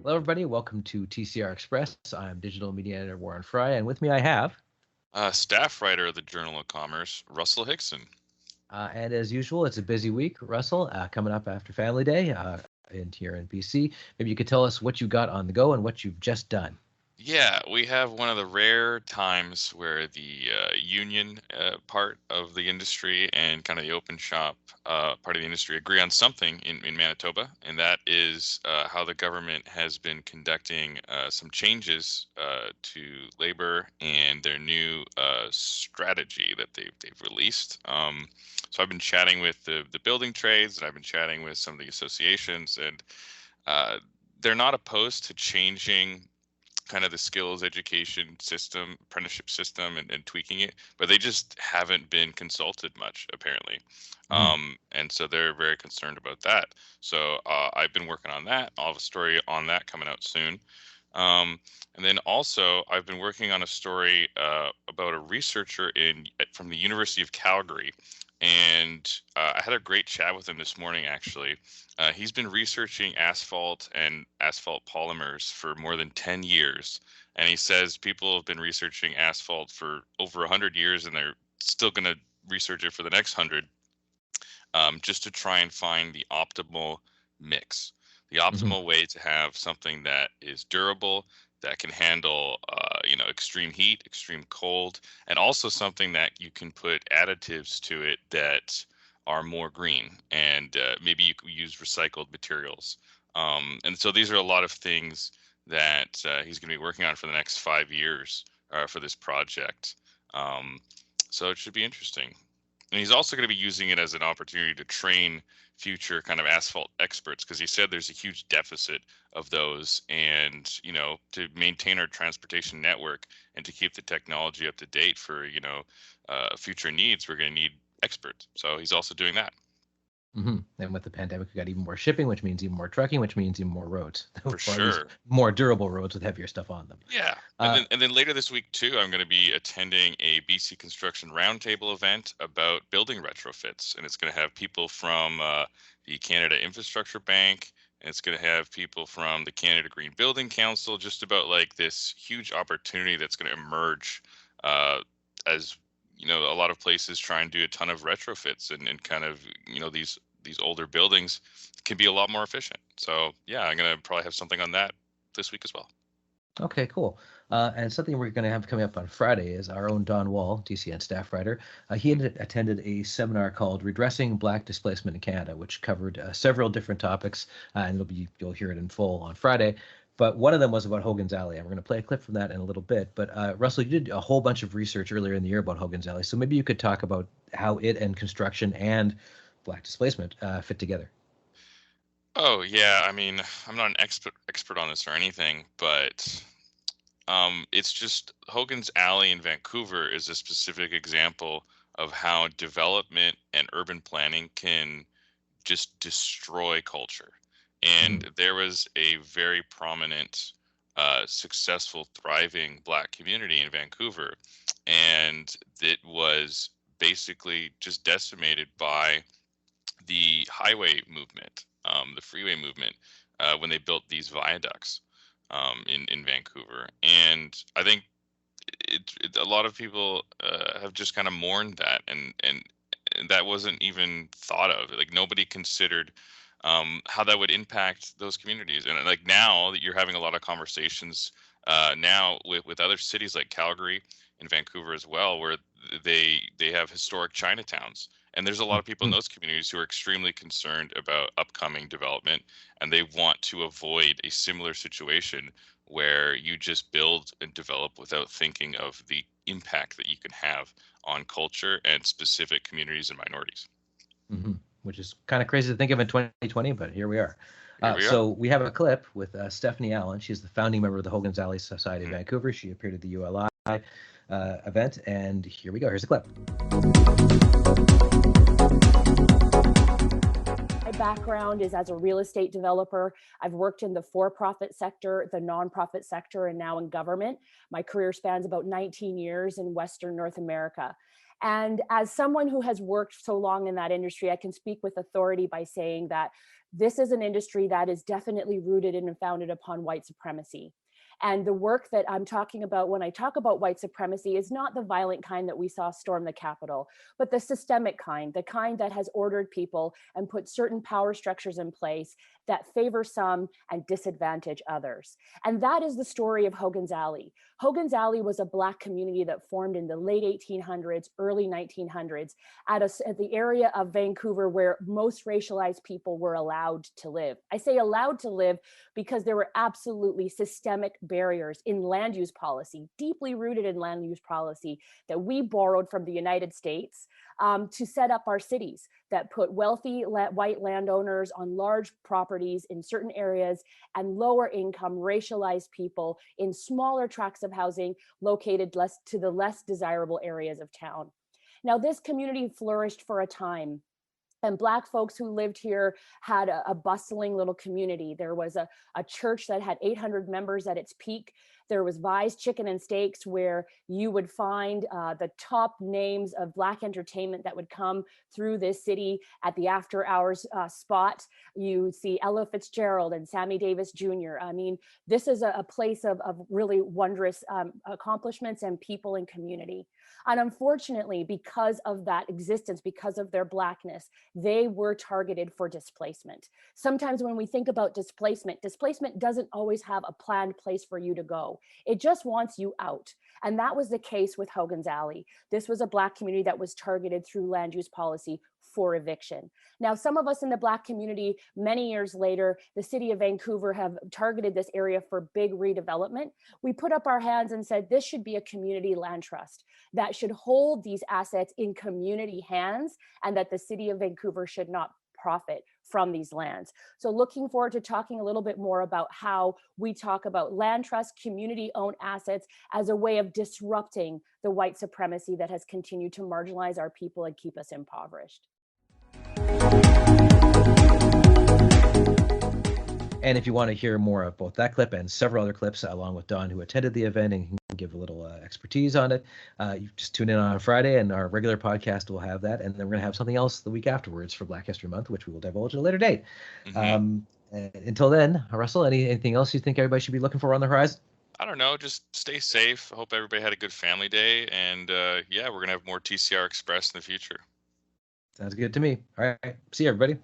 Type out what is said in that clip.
Hello, everybody. Welcome to TCR Express. I'm digital media editor Warren Frey, and with me I have, Staff writer of the Journal of Commerce, Russell Hixson. and as usual, it's a busy week, Russell, coming up after Family Day here in BC. Maybe you could tell us what you got on the go and what you've just done. Yeah, we have one of the rare times where the union part of the industry and kind of the open shop part of the industry agree on something in Manitoba, and that is how the government has been conducting some changes to labor and their new strategy that they've released. So I've been chatting with the building trades, and I've been chatting with some of the associations, and uh, they're not opposed to changing kind of the skills education system, apprenticeship system, and tweaking it, but they just haven't been consulted much apparently. Mhm. And so they're very concerned about that. So I've been working on that. I'll have a story on that coming out soon. Um, and then also I've been working on a story about a researcher from the University of Calgary. And I had a great chat with him this morning, actually. He's been researching asphalt and asphalt polymers for more than 10 years. And he says people have been researching asphalt for over 100 years, and they're still going to research it for the next 100, just to try and find the optimal mix, the Mhm. optimal way to have something that is durable, that can handle, extreme heat, extreme cold, and also something that you can put additives to it that are more green, and maybe you could use recycled materials. And so these are a lot of things that he's going to be working on for the next 5 years for this project. Um, so it should be interesting. And he's also going to be using it as an opportunity to train future kind of asphalt experts, because he said there's a huge deficit of those. And, to maintain our transportation network and to keep the technology up to date for, future needs, we're going to need experts. So he's also doing that. And with the pandemic, we got even more shipping, which means even more trucking, which means even more roads, For or at least sure. more durable roads with heavier stuff on them. Yeah. And Uh, then later this week too, I'm going to be attending a BC Construction Roundtable event about building retrofits, and it's going to have people from the Canada Infrastructure Bank, and it's going to have people from the Canada Green Building Council, just about like this huge opportunity that's going to emerge uh, as a lot of places try and do a ton of retrofits, and kind of these older buildings can be a lot more efficient. So yeah, I'm going to probably have something on that this week as well. Okay, cool. And something we're going to have coming up on Friday is our own Don Wall, DCN staff writer. He attended a seminar called "Redressing Black Displacement in Canada," which covered several different topics, and you'll hear it in full on Friday. But one of them was about Hogan's Alley, and we're going to play a clip from that in a little bit. But Russell, you did a whole bunch of research earlier in the year about Hogan's Alley, so maybe you could talk about how it and construction and black displacement fit together. Oh yeah, I mean, I'm not an expert on this or anything, but it's just Hogan's Alley in Vancouver is a specific example of how development and urban planning can just destroy culture. Hmm. And there was a very prominent, successful, thriving Black community in Vancouver, and it was basically just decimated by the highway movement, the freeway movement, when they built these viaducts in Vancouver. And I think a lot of people have just kind of mourned that, and that wasn't even thought of. Like nobody considered how that would impact those communities. And like now that you're having a lot of conversations now with other cities like Calgary and Vancouver as well, where they have historic Chinatowns. And there's a lot of people in those communities who are extremely concerned about upcoming development, and they want to avoid a similar situation where you just build and develop without thinking of the impact that you can have on culture and specific communities and minorities. Hmm. Which is kind of crazy to think of in 2020, but here we are. Here we are. So we have a clip with Stephanie Allen. She's the founding member of the Hogan's Alley Society of Mhm. Vancouver. She appeared at the ULI event, and here we go. Here's a clip. My background is as a real estate developer. I've worked in the for-profit sector, the nonprofit sector, and now in government. My career spans about 19 years in Western North America. And as someone who has worked so long in that industry, I can speak with authority by saying that This is an industry that is definitely rooted in and founded upon white supremacy. And the work that I'm talking about when I talk about white supremacy is not the violent kind that we saw storm the Capitol, but the systemic kind, the kind that has ordered people and put certain power structures in place that favor some and disadvantage others. And that is the story of Hogan's Alley. Hogan's Alley was a Black community that formed in the late 1800s, early 1900s at the area of Vancouver where most racialized people were allowed to live. I say allowed to live because there were absolutely systemic barriers in land use policy, deeply rooted in land use policy that we borrowed from the United States to set up our cities that put wealthy white landowners on large properties in certain areas and lower income racialized people in smaller tracts of housing located to the less desirable areas of town. Now, this community flourished for a time. And Black folks who lived here had a bustling little community. There was a church that had 800 members at its peak. There was Vi's Chicken and Steaks, where you would find the top names of Black entertainment that would come through this city at the after hours spot. You see Ella Fitzgerald and Sammy Davis Jr. I mean, this is a place of really wondrous accomplishments and people and community. And unfortunately, because of that existence, because of their Blackness, they were targeted for displacement. Sometimes when we think about displacement, displacement doesn't always have a planned place for you to go. It just wants you out. And that was the case with Hogan's Alley. This was a Black community that was targeted through land use policy for eviction. Now, some of us in the Black community, many years later, the city of Vancouver have targeted this area for big redevelopment. We put up our hands and said, this should be a community land trust that should hold these assets in community hands, and that the city of Vancouver should not profit from these lands. So looking forward to talking a little bit more about how we talk about land trust, community-owned assets as a way of disrupting the white supremacy that has continued to marginalize our people and keep us impoverished. And if you want to hear more of both that clip and several other clips, along with Don, who attended the event and can give a little expertise on it, you just tune in on Friday, and our regular podcast will have that. And then we're going to have something else the week afterwards for Black History Month, which we will divulge at a later date. Until then, Russell, anything else you think everybody should be looking for on the horizon? I don't know. Just stay safe. I hope everybody had a good family day. And yeah, we're going to have more TCR Express in the future. Sounds good to me. All right. See you, everybody.